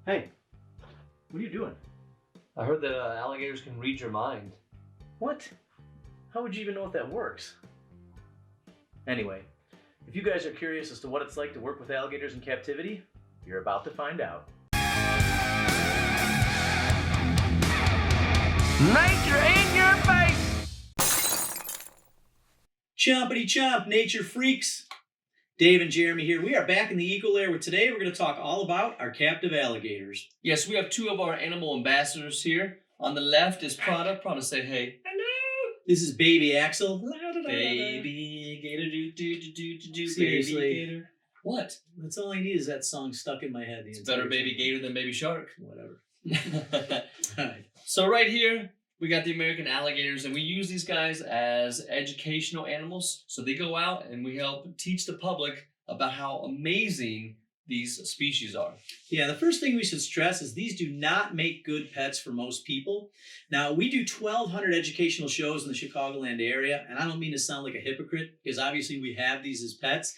Hey, what are you doing? I heard that alligators can read your mind. What? How would you even know if that works? Anyway, if you guys are curious as to what it's like to work with alligators in captivity, you're about to find out. Nature in your face! Chompity chomp, nature freaks. Dave and Jeremy here. We are back in the Eco Lair where today we're going to talk all about our captive alligators. Yes, we have two of our animal ambassadors here. On the left is Prada. Prada, say hey. Hello. This is Baby Axel. Baby gator, do. Seriously. Baby gator. What? That's all I need is that song stuck in my head. It's better baby gator than baby shark. Whatever. All right. So right here, we got the American alligators, and we use these guys as educational animals. So they go out and we help teach the public about how amazing these species are. Yeah, the first thing we should stress is these do not make good pets for most people. Now, we do 1,200 educational shows in the Chicagoland area, and I don't mean to sound like a hypocrite because obviously we have these as pets,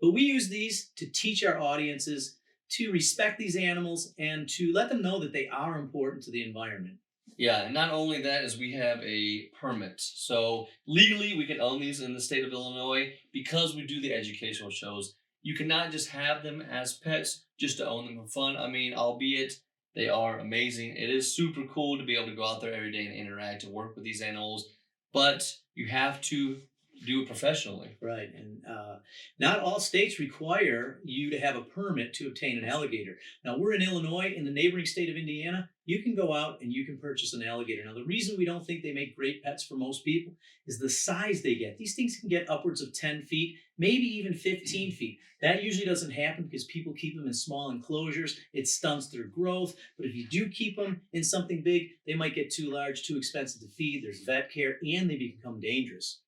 but we use these to teach our audiences to respect these animals and to let them know that they are important to the environment. Yeah, and not only that is we have a permit. So legally we can own these in the state of Illinois because we do the educational shows. You cannot just have them as pets just to own them for fun. I mean, albeit they are amazing. It is super cool to be able to go out there every day and interact and work with these animals, but you have to do it professionally. Right, and not all states require you to have a permit to obtain an alligator. Now, we're in Illinois. In the neighboring state of Indiana, you can go out and you can purchase an alligator. Now, the reason we don't think they make great pets for most people is the size they get. These things can get upwards of 10 feet, maybe even 15 feet. That usually doesn't happen because people keep them in small enclosures. It stunts their growth. But if you do keep them in something big, they might get too large, too expensive to feed. There's vet care, and they become dangerous.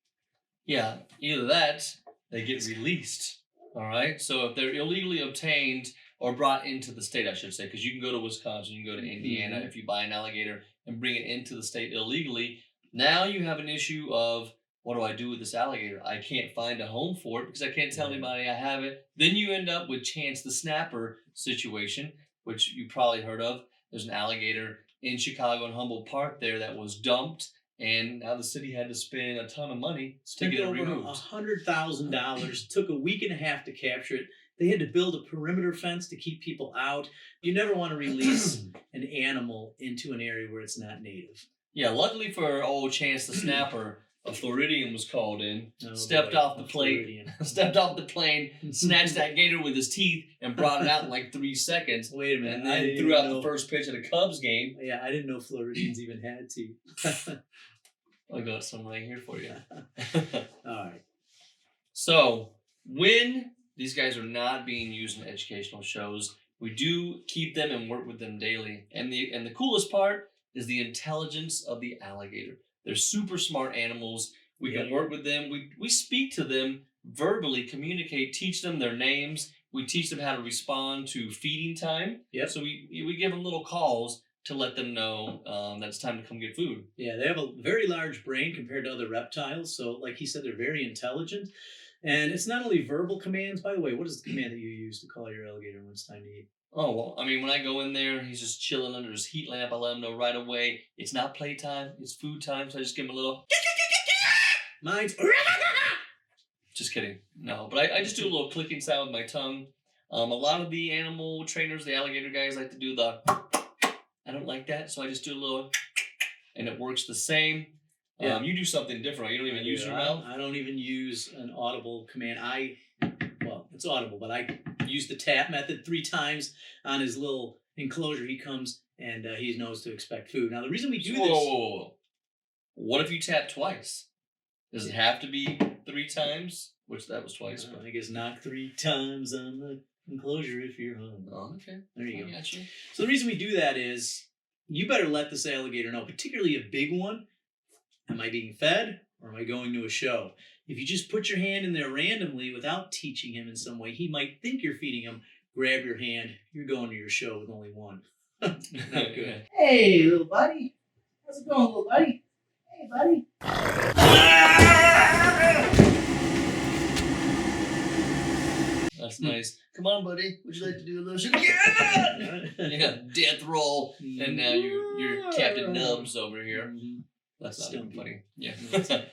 Yeah, either that, they get released, all right? So if they're illegally obtained or brought into the state, I should say, because you can go to Wisconsin, you can go to Indiana if you buy an alligator and bring it into the state illegally. Now you have an issue of, what do I do with this alligator? I can't find a home for it because I can't tell anybody I have it. Then you end up with Chance the Snapper situation, which you probably heard of. There's an alligator in Chicago in Humboldt Park there that was dumped. And now the city had to spend a ton of money to get it removed. $100,000. Took a week and a half to capture it. They had to build a perimeter fence to keep people out. You never want to release an animal into an area where it's not native. Yeah, luckily for old Chance the Snapper, a Floridian was called in, stepped off the plane, snatched that gator with his teeth, and brought it out in like 3 seconds. Wait a minute. And then threw out the first pitch of the Cubs game. Yeah, I didn't know Floridians even had teeth. I got some right here for you. All right. So, when these guys are not being used in educational shows, we do keep them and work with them daily. And the coolest part is the intelligence of the alligator. They're super smart animals. We can work with them. We speak to them verbally, communicate, teach them their names. We teach them how to respond to feeding time. Yep. So we give them little calls to let them know that it's time to come get food. Yeah, they have a very large brain compared to other reptiles. So, like he said, they're very intelligent. And it's not only verbal commands. By the way, what is the command that you use to call your alligator when it's time to eat? Oh, well, I mean, when I go in there, he's just chilling under his heat lamp. I let him know right away. It's not playtime. It's food time. So I just give him a little... Mine's... Just kidding. No, but I just do a little clicking sound with my tongue. A lot of the animal trainers, the alligator guys, like to do the... I don't like that, so I just do a little... And it works the same. Yeah. You do something different. You don't even use your mouth? I don't even use an audible command. Well, it's audible, but I use the tap method 3 times on his little enclosure. He comes and he knows to expect food. Now, the reason we do this... Whoa. What if you tap twice? Does it have to be 3 times? Which that was twice. I guess knock 3 times on the enclosure if you're hungry. Oh, okay. There you go. Got you. So the reason we do that is you better let this alligator know, particularly a big one. Am I being fed or am I going to a show? If you just put your hand in there randomly without teaching him in some way, he might think you're feeding him. Grab your hand. You're going to your show with only one. Not good. Hey, little buddy. How's it going, little buddy? Hey, buddy. That's nice. Come on, buddy. Would you like to do a little shit? Yeah! Yeah, death roll, and now you're Captain Nubs over here. Mhm. That's not even Stumpy. funny. Yeah.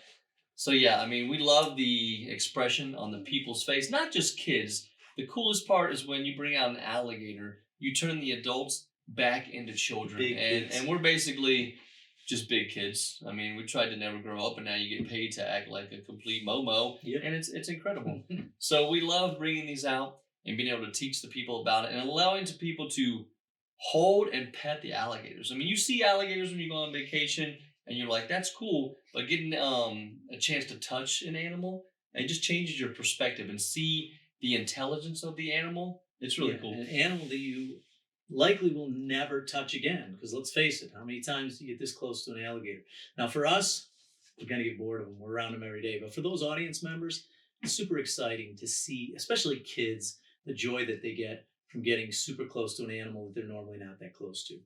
So yeah, I mean, we love the expression on the people's face, not just kids. The coolest part is when you bring out an alligator, you turn the adults back into children, Big kids. and we're basically just big kids. I mean, we tried to never grow up, and now you get paid to act like a complete momo, Yep. and it's incredible. So we love bringing these out and being able to teach the people about it, and allowing to people to hold and pet the alligators. I mean, you see alligators when you go on vacation, and you're like, that's cool, but getting a chance to touch an animal, it just changes your perspective and see the intelligence of the animal. It's really cool. An animal that you likely will never touch again, because let's face it, how many times do you get this close to an alligator? Now, for us, we're going to get bored of them. We're around them every day. But for those audience members, it's super exciting to see, especially kids, the joy that they get from getting super close to an animal that they're normally not that close to.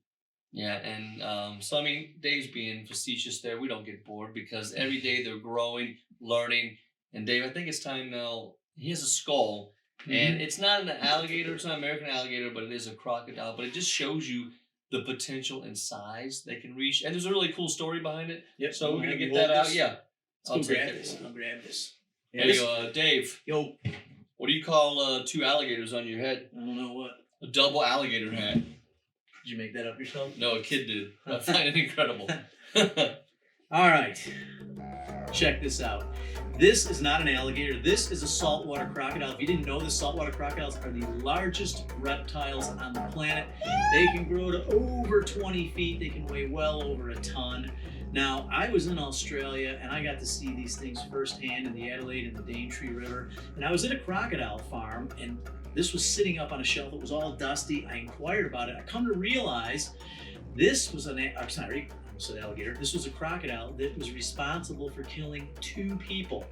Yeah, and so I mean, Dave's being facetious there. We don't get bored because every day they're growing, learning. And Dave, I think it's time now. He has a skull, and it's not an alligator. It's not an American alligator, but it is a crocodile. But it just shows you the potential and size they can reach. And there's a really cool story behind it. Yep. So we're gonna Have get you that hold out. this? Yeah. I'll grab this. I'll grab this. Yeah, Hey, Dave. Yo, What do you call two alligators on your head? I don't know what. A double alligator hat. Did you make that up yourself? No, a kid did. I find it incredible. All right. Check this out. This is not an alligator. This is a saltwater crocodile. If you didn't know this, saltwater crocodiles are the largest reptiles on the planet. They can grow to over 20 feet. They can weigh well over a ton. Now, I was in Australia and I got to see these things firsthand in the Adelaide and the Daintree River. And I was at a crocodile farm, and this was sitting up on a shelf. It was all dusty. I inquired about it. I come to realize this was alligator. This was a crocodile that was responsible for killing 2 people.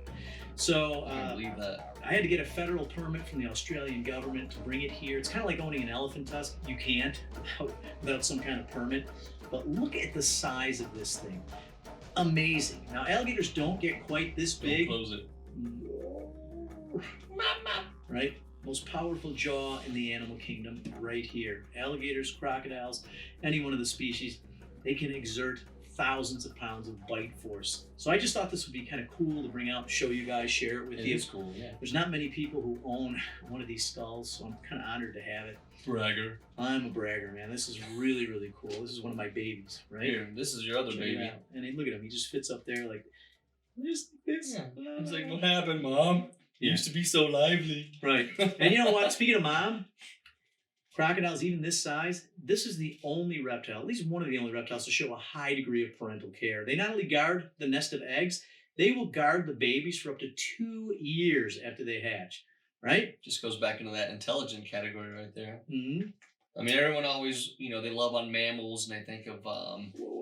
So I can't believe that. I had to get a federal permit from the Australian government to bring it here. It's kind of like owning an elephant tusk. You can't without some kind of permit. But look at the size of this thing. Amazing. Now, alligators don't get quite this Don't big. close it. Right? Most powerful jaw in the animal kingdom right here. Alligators, crocodiles, any one of the species, they can exert thousands of pounds of bite force. So I just thought this would be kind of cool to bring out, show you guys, share it with It you. is cool, yeah. There's not many people who own one of these skulls, so I'm kind of honored to have it. Bragger. I'm a bragger, man. This is really, really cool. This is one of my babies, right? Here, this is your other Check it baby. out. And then look at him. He just fits up there like this. Yeah. He's like, what happened, Mom? You Yeah. used to be so lively. Right. And you know what? Speaking of mom, crocodiles even this size, this is the only reptile, at least one of the only reptiles, to show a high degree of parental care. They not only guard the nest of eggs, they will guard the babies for up to 2 years after they hatch. Right? Just goes back into that intelligent category right there. Mm-hmm. I mean, everyone always, they love on mammals, and they think of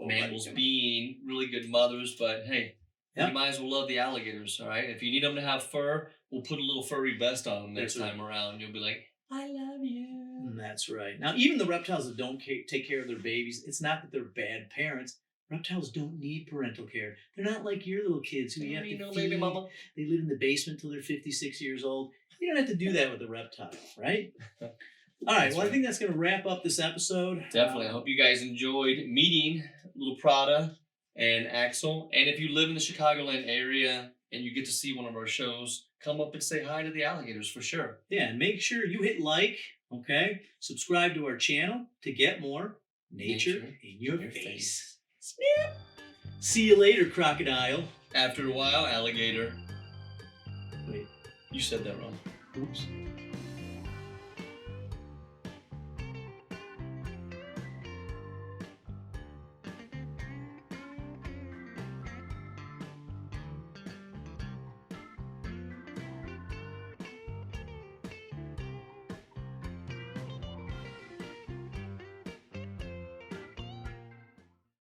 mammals being really good mothers, but hey, Yep. you might as well love the alligators, all right? If you need them to have fur, we'll put a little furry vest on them next That's right. time around. You'll be like, I love you. That's right. Now, even the reptiles that don't take care of their babies, it's not that they're bad parents. Reptiles don't need parental care. They're not like your little kids who you have to feed. baby mama. They live in the basement till they're 56 years old. You don't have to do that with a reptile, right? All right. That's Well, I right. think that's going to wrap up this episode. Definitely. I hope you guys enjoyed meeting little Prada and Axel. And if you live in the Chicagoland area and you get to see one of our shows, come up and say hi to the alligators for sure. Yeah, and make sure you hit like, okay? Subscribe to our channel to get more nature in your face. Snap. See you later, crocodile. After a while, alligator. Wait, You said that wrong. oops.